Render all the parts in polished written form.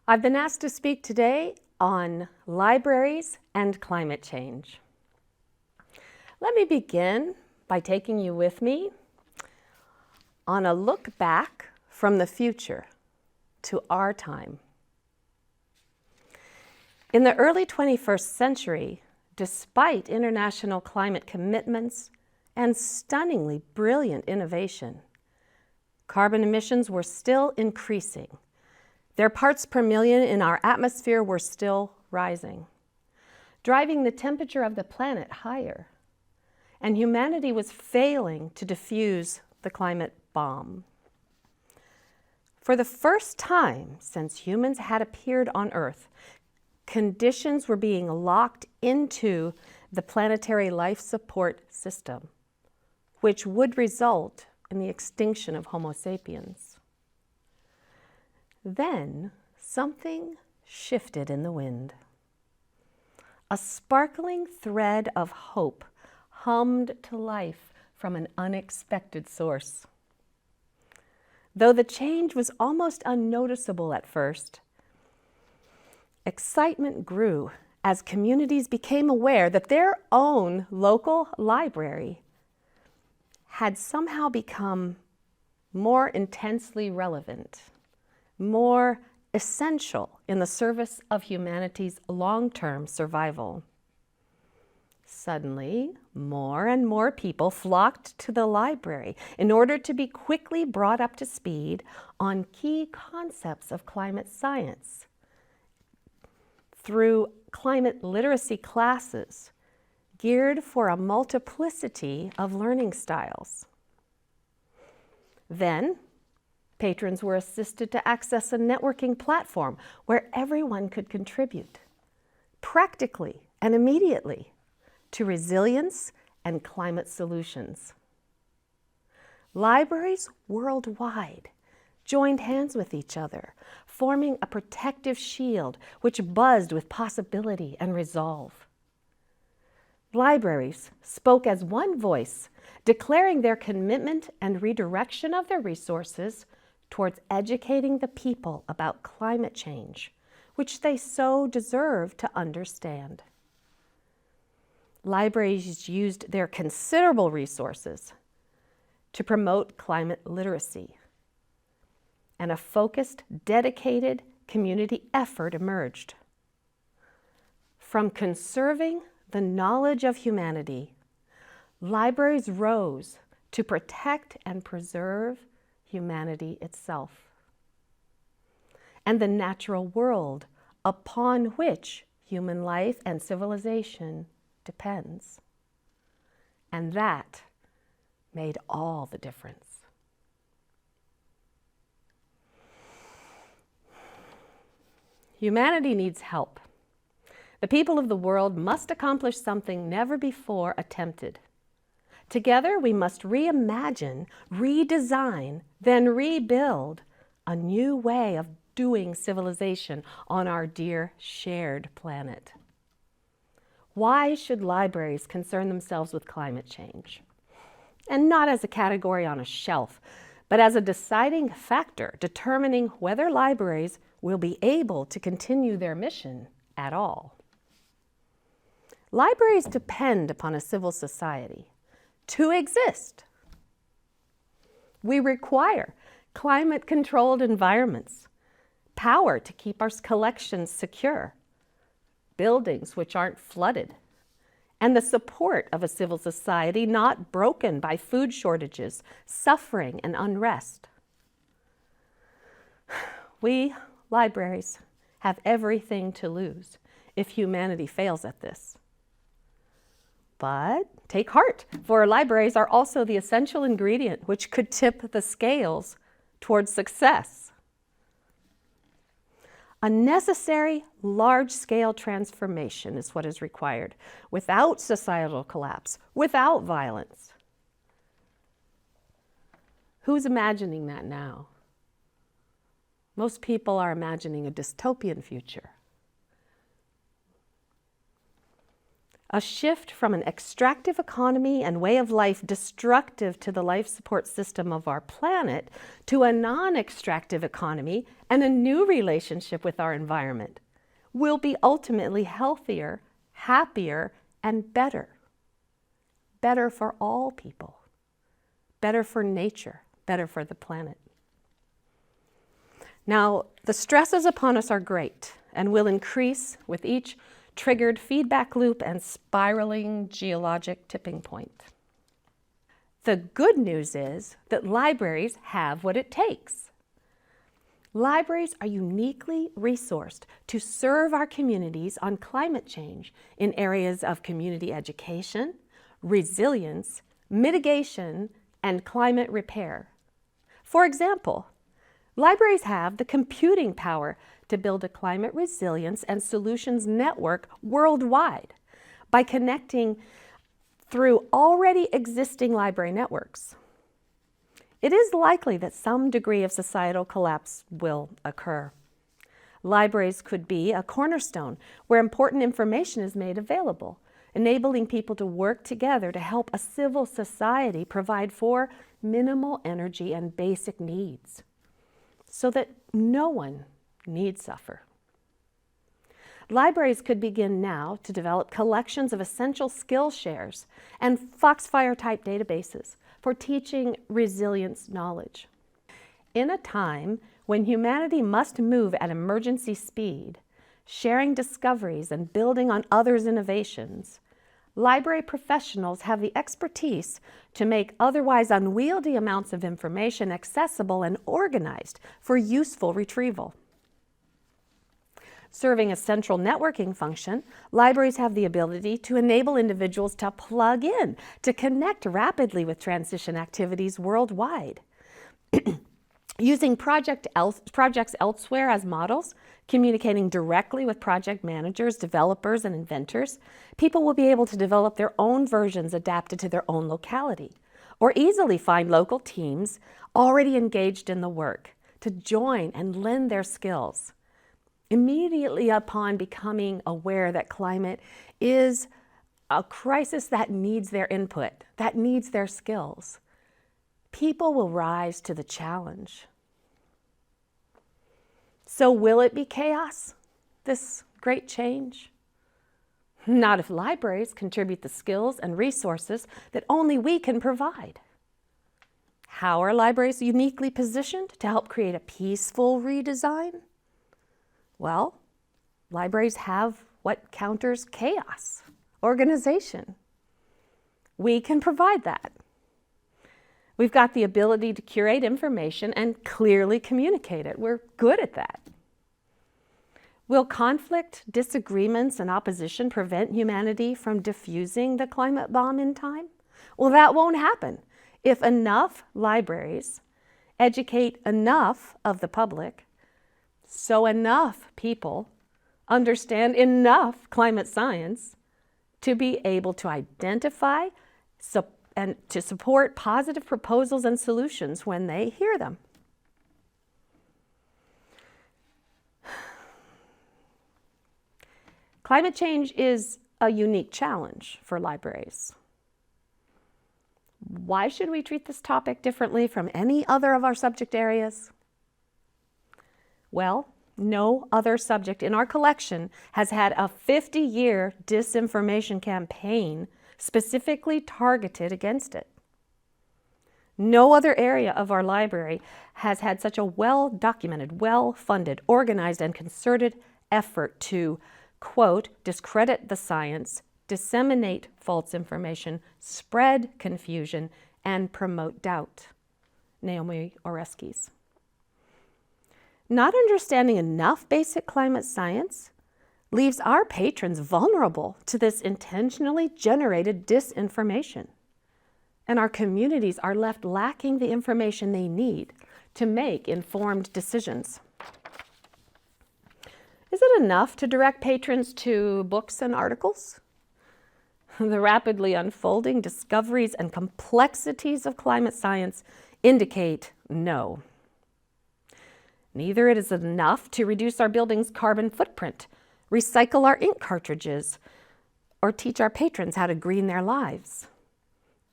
I've been asked to speak today on libraries and climate change. Let me begin by taking you with me on a look back from the future to our time. In the early 21st century, despite international climate commitments and stunningly brilliant innovation, carbon emissions were still increasing. Their parts per million in our atmosphere were still rising, driving the temperature of the planet higher, and humanity was failing to defuse the climate bomb. For the first time since humans had appeared on Earth, conditions were being locked into the planetary life support system, which would result in the extinction of Homo sapiens. Then something shifted in the wind. A sparkling thread of hope hummed to life from an unexpected source. Though the change was almost unnoticeable at first, excitement grew as communities became aware that their own local library had somehow become more intensely relevant, more essential in the service of humanity's long-term survival. Suddenly, more and more people flocked to the library in order to be quickly brought up to speed on key concepts of climate science through climate literacy classes geared for a multiplicity of learning styles. Then, patrons were assisted to access a networking platform where everyone could contribute, practically and immediately, to resilience and climate solutions. Libraries worldwide joined hands with each other, forming a protective shield which buzzed with possibility and resolve. Libraries spoke as one voice, declaring their commitment and redirection of their resources towards educating the people about climate change, which they so deserve to understand. Libraries used their considerable resources to promote climate literacy, and a focused, dedicated community effort emerged. From conserving the knowledge of humanity, libraries rose to protect and preserve humanity itself and the natural world upon which human life and civilization depends. And that made all the difference. Humanity needs help. The people of the world must accomplish something never before attempted. Together, we must reimagine, redesign, then rebuild a new way of doing civilization on our dear shared planet. Why should libraries concern themselves with climate change? And not as a category on a shelf, but as a deciding factor determining whether libraries will be able to continue their mission at all. Libraries depend upon a civil society to exist. We require climate-controlled environments, power to keep our collections secure, buildings which aren't flooded, and the support of a civil society not broken by food shortages, suffering, and unrest. We, libraries, have everything to lose if humanity fails at this. But take heart, for libraries are also the essential ingredient which could tip the scales towards success. A necessary large-scale transformation is what is required, without societal collapse, without violence. Who's imagining that now? Most people are imagining a dystopian future. A shift from an extractive economy and way of life destructive to the life support system of our planet to a non-extractive economy and a new relationship with our environment will be ultimately healthier, happier, and better. Better for all people. Better for nature. Better for the planet. Now, the stresses upon us are great and will increase with each triggered feedback loop and spiraling geologic tipping point. The good news is that libraries have what it takes. Libraries are uniquely resourced to serve our communities on climate change in areas of community education, resilience, mitigation, and climate repair. For example, libraries have the computing power to build a climate resilience and solutions network worldwide by connecting through already existing library networks. It is likely that some degree of societal collapse will occur. Libraries could be a cornerstone where important information is made available, enabling people to work together to help a civil society provide for minimal energy and basic needs, so that no one need suffer. Libraries could begin now to develop collections of essential skill shares and Foxfire-type databases for teaching resilience knowledge. In a time when humanity must move at emergency speed, sharing discoveries and building on others' innovations, library professionals have the expertise to make otherwise unwieldy amounts of information accessible and organized for useful retrieval. Serving a central networking function, libraries have the ability to enable individuals to plug in, to connect rapidly with transition activities worldwide. Using projects elsewhere as models, communicating directly with project managers, developers, and inventors, people will be able to develop their own versions adapted to their own locality, or easily find local teams already engaged in the work to join and lend their skills. Immediately upon becoming aware that climate is a crisis that needs their input, that needs their skills, people will rise to the challenge. So will it be chaos, this great change? Not if libraries contribute the skills and resources that only we can provide. How are libraries uniquely positioned to help create a peaceful redesign? Well, libraries have what counters chaos: organization. We can provide that. We've got the ability to curate information and clearly communicate it. We're good at that. Will conflict, disagreements, and opposition prevent humanity from diffusing the climate bomb in time? Well, that won't happen if enough libraries educate enough of the public, so enough people understand enough climate science to be able to identify and to support positive proposals and solutions when they hear them. Climate change is a unique challenge for libraries. Why should we treat this topic differently from any other of our subject areas? Well, no other subject in our collection has had a 50-year disinformation campaign specifically targeted against it. No other area of our library has had such a well-documented, well-funded, organized, and concerted effort to, quote, discredit the science, disseminate false information, spread confusion, and promote doubt. Naomi Oreskes. Not understanding enough basic climate science leaves our patrons vulnerable to this intentionally generated disinformation, and our communities are left lacking the information they need to make informed decisions. Is it enough to direct patrons to books and articles? The rapidly unfolding discoveries and complexities of climate science indicate no. Neither it is enough to reduce our building's carbon footprint, recycle our ink cartridges, or teach our patrons how to green their lives.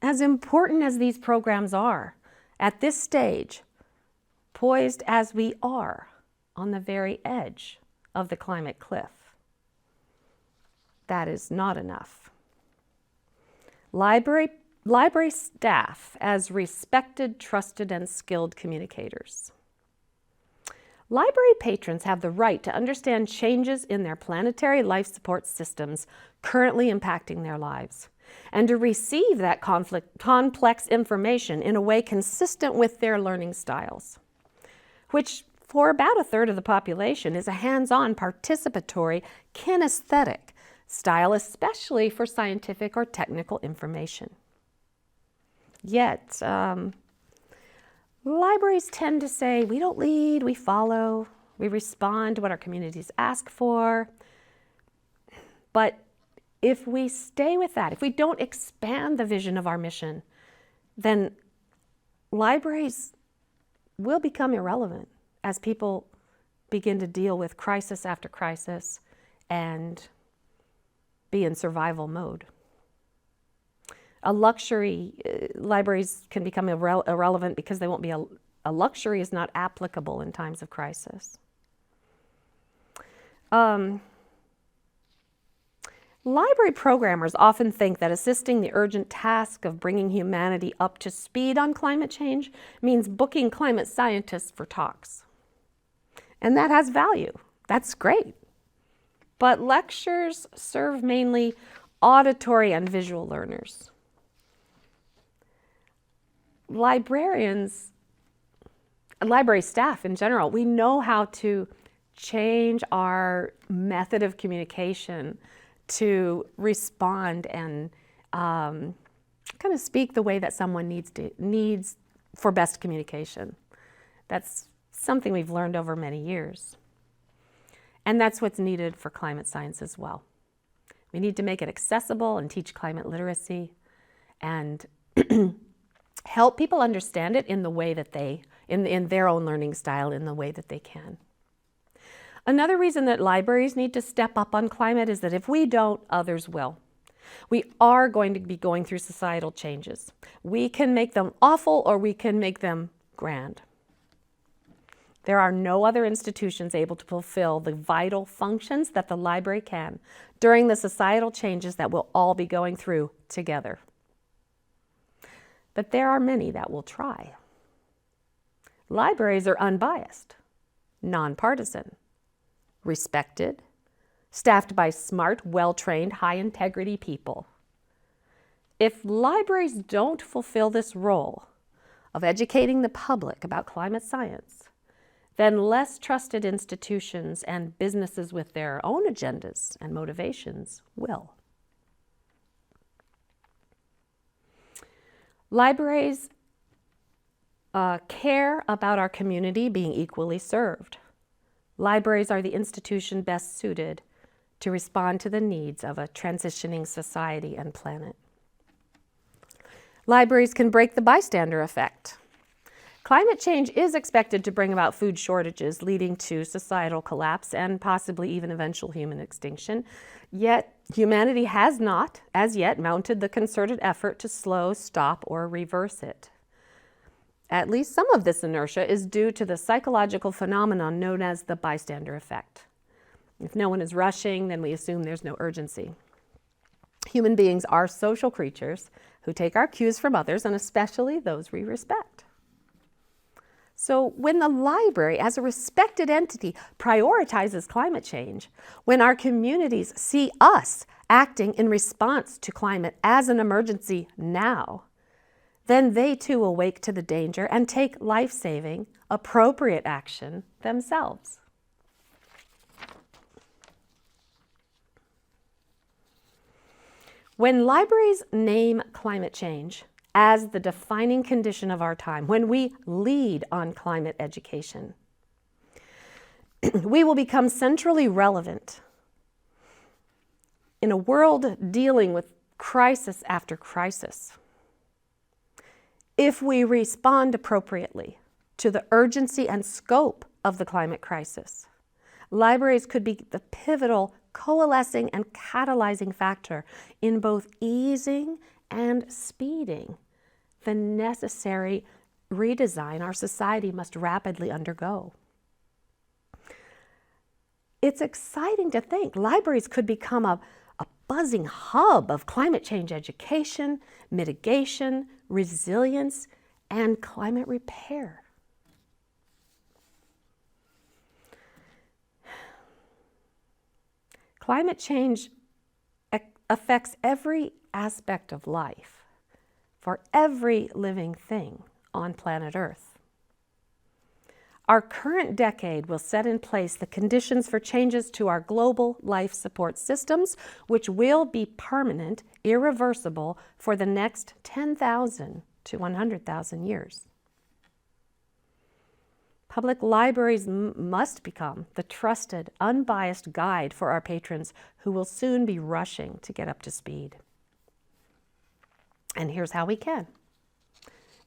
As important as these programs are, at this stage, poised as we are on the very edge of the climate cliff, that is not enough. Library staff as respected, trusted, and skilled communicators. Library patrons have the right to understand changes in their planetary life support systems currently impacting their lives, and to receive that complex information in a way consistent with their learning styles, which for about a third of the population is a hands-on, participatory, kinesthetic style, especially for scientific or technical information. Yet, libraries tend to say, we don't lead, we follow, we respond to what our communities ask for. But if we stay with that, if we don't expand the vision of our mission, then libraries will become irrelevant as people begin to deal with crisis after crisis and be in survival mode. Libraries can become irrelevant because they won't be a luxury is not applicable in times of crisis. Library programmers often think that assisting the urgent task of bringing humanity up to speed on climate change means booking climate scientists for talks. And that has value. That's great. But lectures serve mainly auditory and visual learners. Librarians, library staff in general, we know how to change our method of communication to respond and kind of speak the way that someone needs for best communication. That's something we've learned over many years. And that's what's needed for climate science as well. We need to make it accessible and teach climate literacy and help people understand it in the way that in their own learning style, in the way that they can. Another reason that libraries need to step up on climate is that if we don't, others will. We are going to be going through societal changes. We can make them awful or we can make them grand. There are no other institutions able to fulfill the vital functions that the library can during the societal changes that we'll all be going through together. But there are many that will try. Libraries are unbiased, nonpartisan, respected, staffed by smart, well-trained, high-integrity people. If libraries don't fulfill this role of educating the public about climate science, then less trusted institutions and businesses with their own agendas and motivations will. Libraries care about our community being equally served. Libraries are the institution best suited to respond to the needs of a transitioning society and planet. Libraries can break the bystander effect. Climate change is expected to bring about food shortages, leading to societal collapse and possibly even eventual human extinction. Yet, humanity has not, as yet, mounted the concerted effort to slow, stop, or reverse it. At least some of this inertia is due to the psychological phenomenon known as the bystander effect. If no one is rushing, then we assume there's no urgency. Human beings are social creatures who take our cues from others, and especially those we respect. So when the library, as a respected entity, prioritizes climate change, when our communities see us acting in response to climate as an emergency now, then they too awake to the danger and take life-saving, appropriate action themselves. When libraries name climate change as the defining condition of our time, when we lead on climate education, we will become centrally relevant in a world dealing with crisis after crisis. If we respond appropriately to the urgency and scope of the climate crisis, libraries could be the pivotal coalescing and catalyzing factor in both easing and speeding the necessary redesign our society must rapidly undergo. It's exciting to think libraries could become a buzzing hub of climate change education, mitigation, resilience, and climate repair. Climate change affects every aspect of life for every living thing on planet Earth. Our current decade will set in place the conditions for changes to our global life support systems, which will be permanent, irreversible for the next 10,000 to 100,000 years. Public libraries must become the trusted, unbiased guide for our patrons who will soon be rushing to get up to speed. And here's how we can.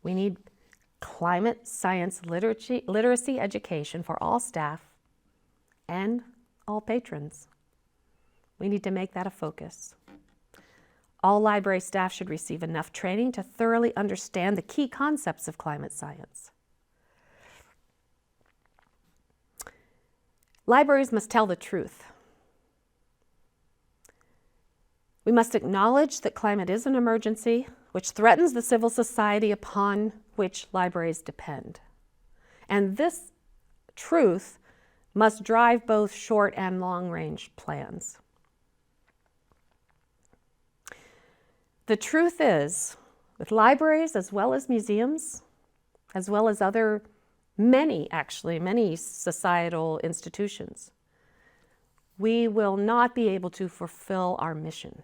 We need climate science literacy education for all staff and all patrons. We need to make that a focus. All library staff should receive enough training to thoroughly understand the key concepts of climate science. Libraries must tell the truth. We must acknowledge that climate is an emergency which threatens the civil society upon which libraries depend. And this truth must drive both short and long-range plans. The truth is, with libraries as well as museums, as well as many societal institutions, we will not be able to fulfill our mission.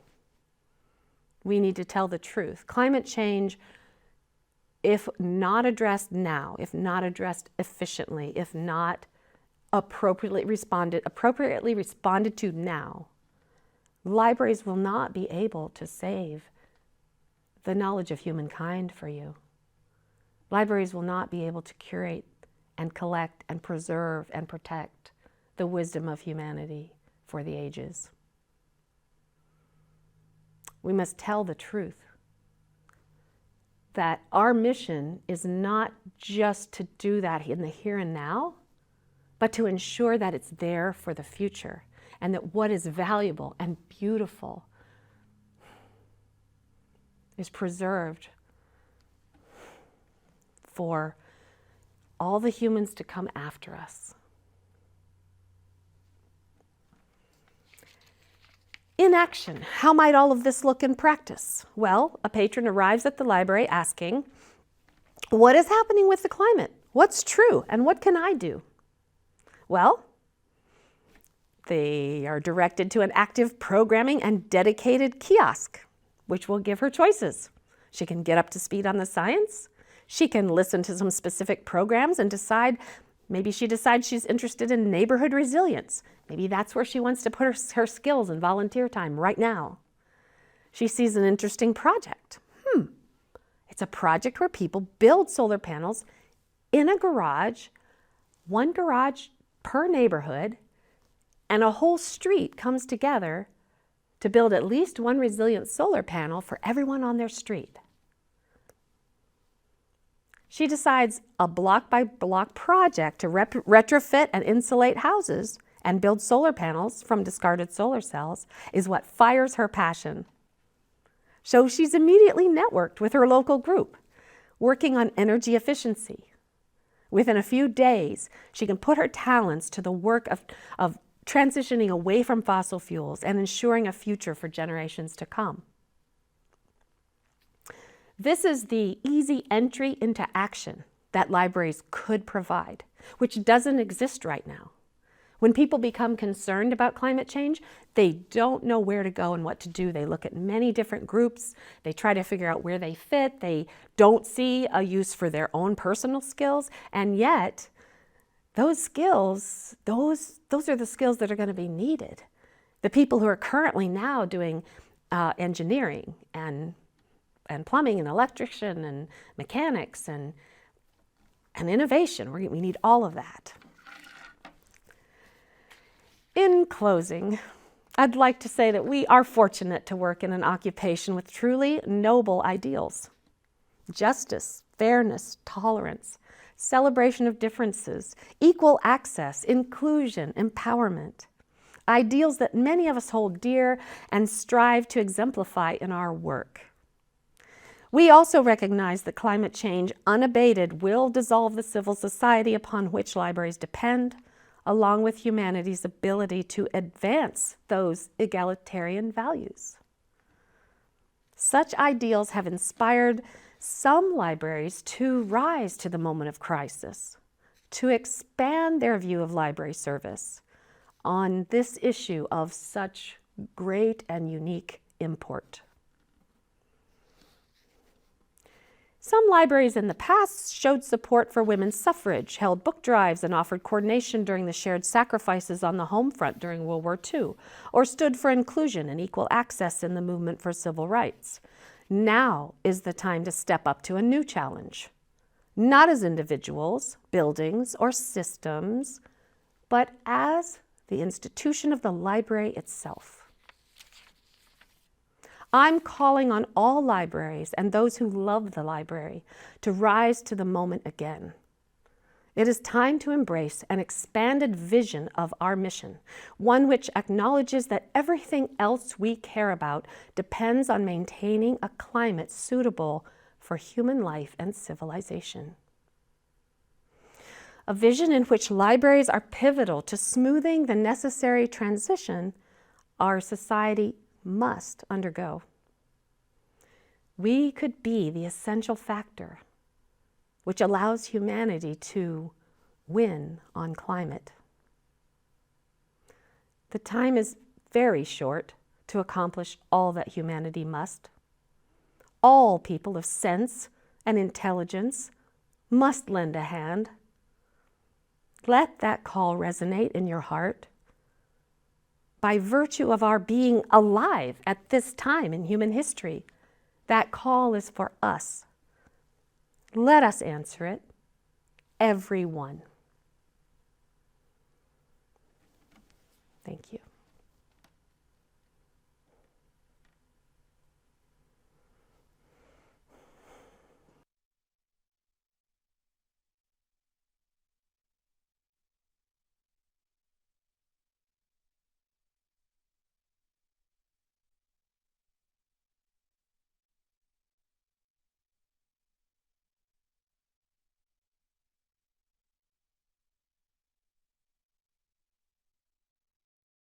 We need to tell the truth. Climate change, if not addressed now, if not addressed efficiently, if not appropriately responded to now, libraries will not be able to save the knowledge of humankind for you. Libraries will not be able to curate and collect and preserve and protect the wisdom of humanity for the ages. We must tell the truth that our mission is not just to do that in the here and now, but to ensure that it's there for the future, and that what is valuable and beautiful is preserved for all the humans to come after us. In action, how might all of this look in practice? Well, a patron arrives at the library asking, what is happening with the climate? What's true, and what can I do? Well, they are directed to an active programming and dedicated kiosk, which will give her choices. She can get up to speed on the science. She can listen to some specific programs and maybe she decides she's interested in neighborhood resilience. Maybe that's where she wants to put her skills and volunteer time right now. She sees an interesting project. It's a project where people build solar panels in a garage, one garage per neighborhood, and a whole street comes together to build at least one resilient solar panel for everyone on their street. She decides a block-by-block project to retrofit and insulate houses and build solar panels from discarded solar cells is what fires her passion. So she's immediately networked with her local group, working on energy efficiency. Within a few days, she can put her talents to the work of transitioning away from fossil fuels and ensuring a future for generations to come. This is the easy entry into action that libraries could provide, which doesn't exist right now. When people become concerned about climate change, they don't know where to go and what to do. They look at many different groups. They try to figure out where they fit. They don't see a use for their own personal skills. And yet, those skills, those are the skills that are going to be needed. The people who are currently now doing engineering and plumbing and electrician and mechanics and innovation. We need all of that. In closing, I'd like to say that we are fortunate to work in an occupation with truly noble ideals. Justice, fairness, tolerance, celebration of differences, equal access, inclusion, empowerment. Ideals that many of us hold dear and strive to exemplify in our work. We also recognize that climate change unabated will dissolve the civil society upon which libraries depend, along with humanity's ability to advance those egalitarian values. Such ideals have inspired some libraries to rise to the moment of crisis, to expand their view of library service on this issue of such great and unique import. Some libraries in the past showed support for women's suffrage, held book drives, and offered coordination during the shared sacrifices on the home front during World War II, or stood for inclusion and equal access in the movement for civil rights. Now is the time to step up to a new challenge, not as individuals, buildings, or systems, but as the institution of the library itself. I'm calling on all libraries and those who love the library to rise to the moment again. It is time to embrace an expanded vision of our mission, one which acknowledges that everything else we care about depends on maintaining a climate suitable for human life and civilization. A vision in which libraries are pivotal to smoothing the necessary transition our society must undergo. We could be the essential factor which allows humanity to win on climate. The time is very short to accomplish all that humanity must. All people of sense and intelligence must lend a hand. Let that call resonate in your heart. By virtue of our being alive at this time in human history, that call is for us. Let us answer it, everyone. Thank you.